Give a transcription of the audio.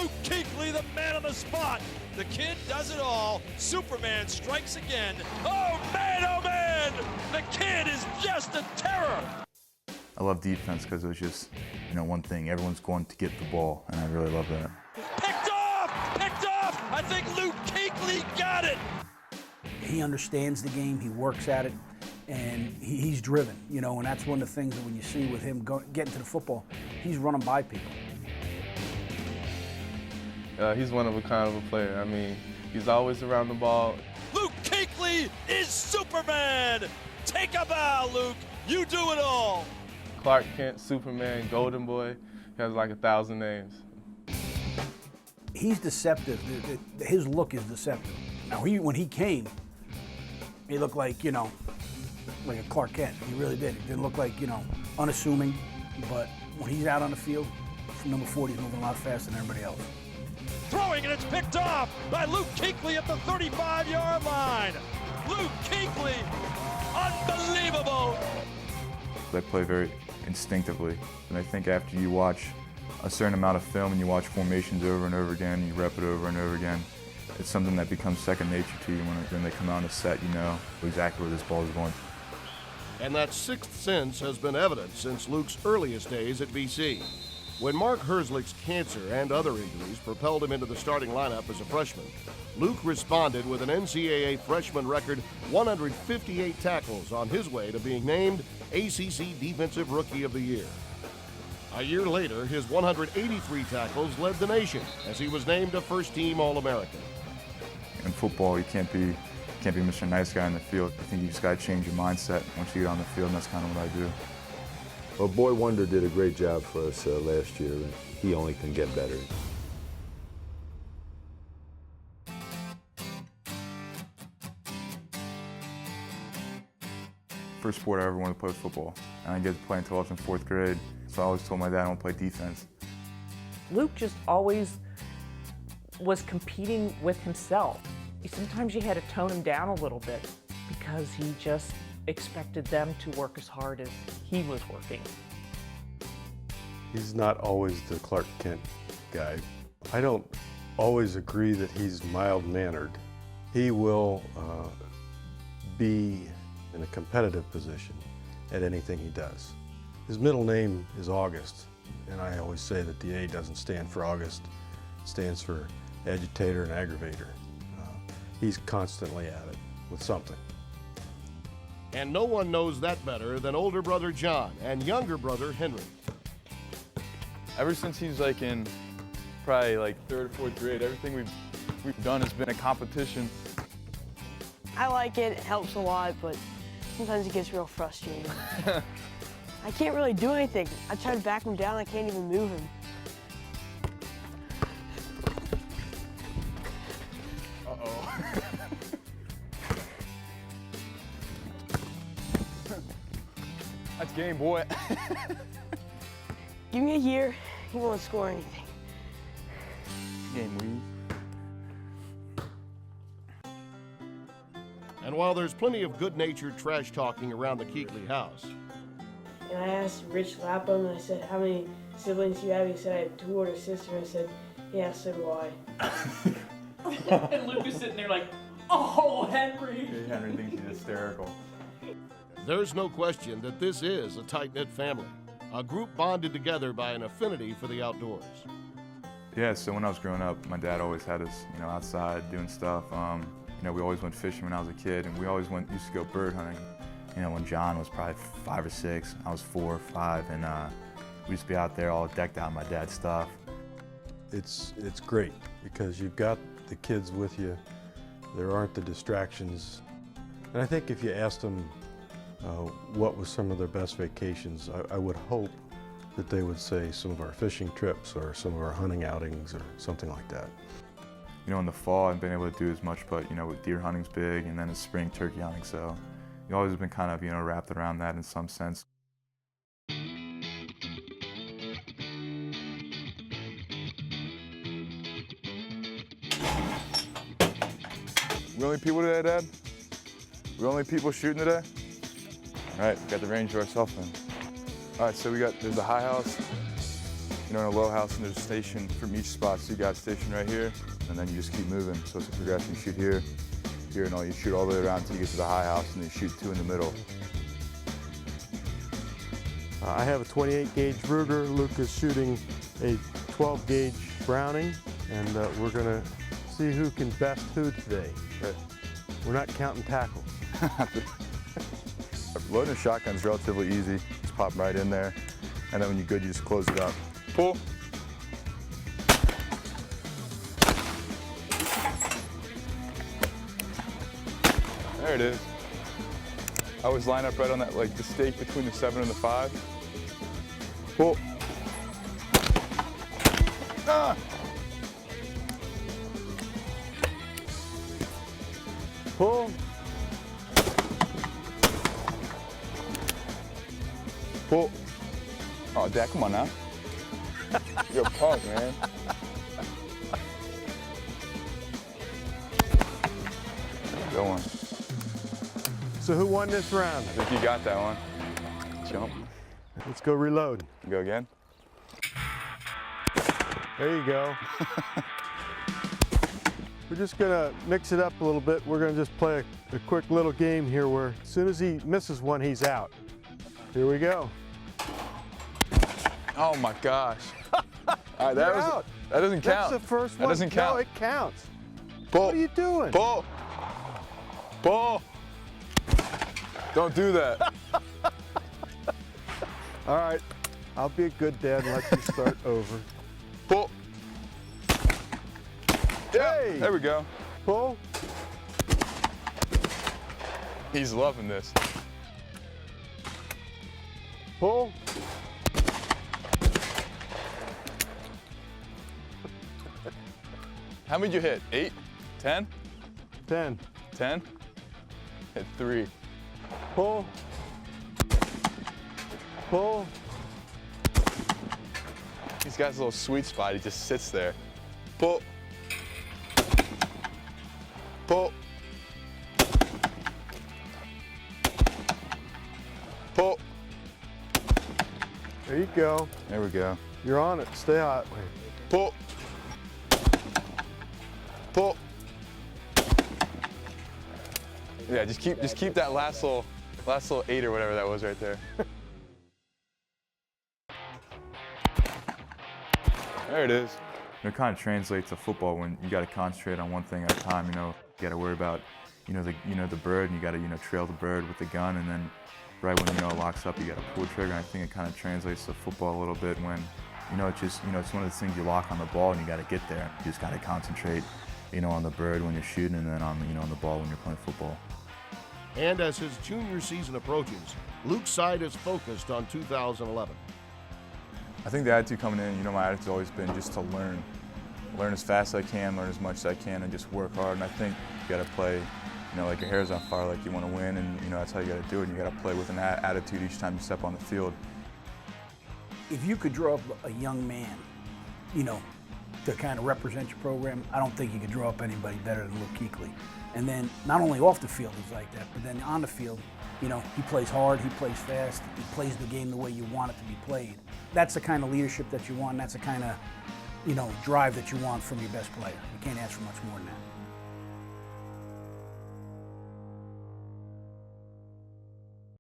Luke Kuechly, the man on the spot. The kid does it all. Superman strikes again. Oh man, the kid is just a terror. I love defense because it was just, one thing. Everyone's going to get the ball, and I really love that. Picked off! I think Luke Kuechly got it. He understands the game, he works at it, and he's driven, and that's one of the things that when you see with him getting to the football, he's running by people. He's one of a kind of a player. I mean, he's always around the ball. Luke Kuechly is Superman. Take a bow, Luke. You do it all. Clark Kent, Superman, Golden Boy. He has like 1,000 names. He's deceptive. His look is deceptive. Now, when he came, he looked like, like a Clark Kent. He really did. He didn't look like, unassuming. But when he's out on the field, number 40 is moving a lot faster than everybody else. Throwing, and it's picked off by Luke Kuechly at the 35-yard line. Luke Kuechly, unbelievable. They play very instinctively, and I think after you watch a certain amount of film and you watch formations over and over again, you rep it over and over again, it's something that becomes second nature to you. When they come out on a set, you know exactly where this ball is going. And that sixth sense has been evident since Luke's earliest days at BC. When Mark Herzlich's cancer and other injuries propelled him into the starting lineup as a freshman, Luke responded with an NCAA freshman record 158 tackles on his way to being named ACC Defensive Rookie of the Year. A year later, his 183 tackles led the nation as he was named a first-team All-American. In football, you can't be Mr. Nice Guy in the field. I think you just got to change your mindset once you get on the field, and that's kind of what I do. Well, Boy Wonder did a great job for us last year, and he only can get better. First sport I ever wanted to play was football, and I didn't get to play until I was in 4th grade, so I always told my dad I want to play defense. Luke just always was competing with himself. Sometimes you had to tone him down a little bit because he just expected them to work as hard as he was working. He's not always the Clark Kent guy. I don't always agree that he's mild-mannered. He will be in a competitive position at anything he does. His middle name is August, and I always say that the A doesn't stand for August, it stands for agitator and aggravator. He's constantly at it with something. And no one knows that better than older brother John and younger brother Henry. Ever since he's like in probably like 3rd or 4th grade, everything we've done has been a competition. I like it, it helps a lot, but sometimes it gets real frustrating. I can't really do anything. I try to back him down, I can't even move him. That's game, boy. Give me a year, he won't score anything. Game weed. And while there's plenty of good-natured trash talking around the Kuechly house, And I asked Rich Lapham, and I said, how many siblings do you have? He said, I have 2 older sisters. I said, yeah, so do I. And Luke is sitting there like, oh, Henry. Henry thinks he's hysterical. there's no question that this is a tight-knit family, a group bonded together by an affinity for the outdoors. Yeah, so when I was growing up, my dad always had us, outside doing stuff. We always went fishing when I was a kid, and we always used to go bird hunting. When John was probably 5 or 6, I was 4 or 5, and we used to be out there all decked out in my dad's stuff. It's great because you've got the kids with you. There aren't the distractions. And I think if you asked them what was some of their best vacations, I would hope that they would say some of our fishing trips or some of our hunting outings or something like that. In the fall, I haven't been able to do as much, but, deer hunting's big, and then it's spring turkey hunting, so you always been kind of, wrapped around that in some sense. We only people today, Dad? We only people shooting today? All right, we got the range to ourselves then. All right, so there's the high house, in a low house and there's a station from each spot. So you got a station right here, and then you just keep moving. So it's a progression. You shoot here, here, and you shoot all the way around until you get to the high house, and then you shoot 2 in the middle. I have a 28 gauge Ruger. Luke is shooting a 12 gauge Browning, and we're gonna see who can best who today. Right. We're not counting tackles. Loading a shotgun is relatively easy. Just pop right in there, and then when you're good, you just close it up. Pull. There it is. I always line up right on that, like the stake between the 7 and the 5. Pull. Ah! Pull. Pull. Oh, Dad, come on now. You're a punk, man. Good one. So who won this round? I think you got that one. Jump. Let's go reload. Go again. There you go. We're just gonna mix it up a little bit. We're gonna just play a quick little game here where as soon as he misses one, he's out. Here we go. Oh my gosh. All right, that You're out. That doesn't count. That's the first one. That doesn't count. No, it counts. Pull. What are you doing? Pull. Pull. Don't do that. All right, I'll be a good dad and let you start over. Pull. Yeah, Hey! there we go. Pull. He's loving this. Pull. How many did you hit? 8? 10? 10. 10? Hit 3. Pull. Pull. He's got his little sweet spot. He just sits there. Pull. Pull. Pull. There you go. There we go. You're on it. Stay hot. Pull. Pull. Yeah, just keep that last little 8 or whatever that was right there. There it is. It kind of translates to football when you got to concentrate on one thing at a time. You got to worry about, the bird, and you got to, trail the bird with the gun, and then right when it locks up, you got to pull the trigger. And I think it kind of translates to football a little bit when, it's one of the things you lock on the ball and you got to get there. You just got to concentrate, on the bird when you're shooting, and then on, on the ball when you're playing football. And as his junior season approaches, Luke's side is focused on 2011. I think the attitude coming in, my attitude's always been just to learn as fast as I can, learn as much as I can, and just work hard. And I think you got to play, like your hair's on fire, like you want to win, and that's how you got to do it. And you got to play with an attitude each time you step on the field. If you could draw up a young man, to kind of represent your program, I don't think you could draw up anybody better than Luke Kuechly. And then not only off the field he's like that, but then on the field, he plays hard, he plays fast, he plays the game the way you want it to be played. That's the kind of leadership that you want, and that's the kind of, drive that you want from your best player. You can't ask for much more than that.